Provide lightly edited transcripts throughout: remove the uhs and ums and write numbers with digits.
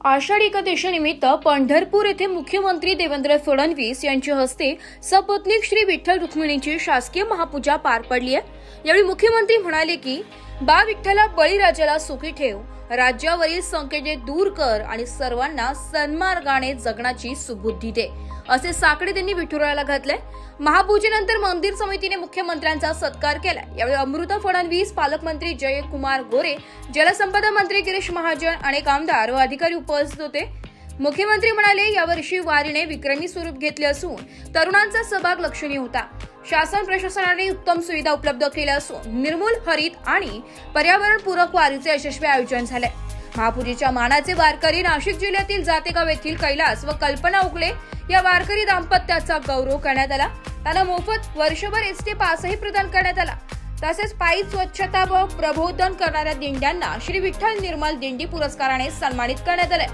आषाढी एकादशीनिमित्त पंढरपूर येथे मुख्यमंत्री देवेंद्र फडणवीस यांच्या हस्ते सपत्नीक श्री विठ्ठल रुक्मिणीची शासकीय महापूजा पार पडली आहे। यावेळी मुख्यमंत्री म्हणाले की बा विठ्ठला बळीराजाला सुखी ठेव, राज्यावरील संकटे दूर कर आणि सर्वांना सन्मार्गाने जगण्याची सुबुद्धी दे, असे साकडे त्यांनी विठुरायाला घातले। महापूजेनंतर मंदिर समितीने मुख्यमंत्र्यांचा सत्कार केला। यावेळी अमृता फडणवीस, पालकमंत्री जयकुमार गोरे, जलसंपदा मंत्री गिरीश महाजन, अनेक आमदार व अधिकारी उपस्थित होते। मुख्यमंत्री म्हणाले, यावर्षी वारीने विक्रमी स्वरूप घेतले असून तरुणांचा सहभाग लक्षणीय होता। शासन प्रशासनाने उत्तम सुविधा उपलब्ध केल्या असून निर्मूल, हरित आणि पर्यावरणपूरक वारीचे यशस्वी आयोजन झाले। महापूजेच्या मानाचे वारकरी नाशिक जिल्ह्यातील जातेगाव येथील कैलास व कल्पना उगले या वारकरी दाम्पत्याचा गौरव करण्यात आला। त्यांना मोफत वर्षभर एसटी पासही प्रदान करण्यात आला। तसेच पायी स्वच्छता व प्रबोधन करणाऱ्या दिंड्यांना श्री विठ्ठल निर्मल दिंडी पुरस्काराने सन्मानित करण्यात आले।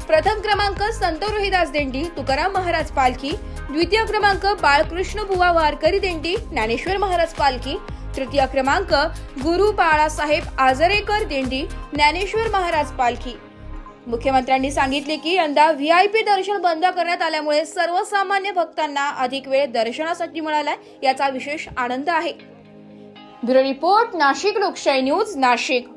प्रथम क्रमांक संत रोहिदास दिंडी, तुकाराम महाराज पालखी, द्वितीय क्रमांक बाळकृष्ण बुवा वारकरी दिंडी, ज्ञानेश्वर महाराज पालखी, तृतीय क्रमांक गुरु बाळासाहेब आजरेकर दिंडी, ज्ञानेश्वर महाराज पालखी। मुख्यमंत्र्यांनी सांगितले की यंदा व्हीआयपी दर्शन बंद करण्यात आल्यामुळे सर्वसामान्य भक्तांना अधिक वेळ दर्शनासाठी मिळाला, याचा विशेष आनंद आहे। ब्युरो रिपोर्ट, नाशिक लोकशाही न्यूज, नाशिक।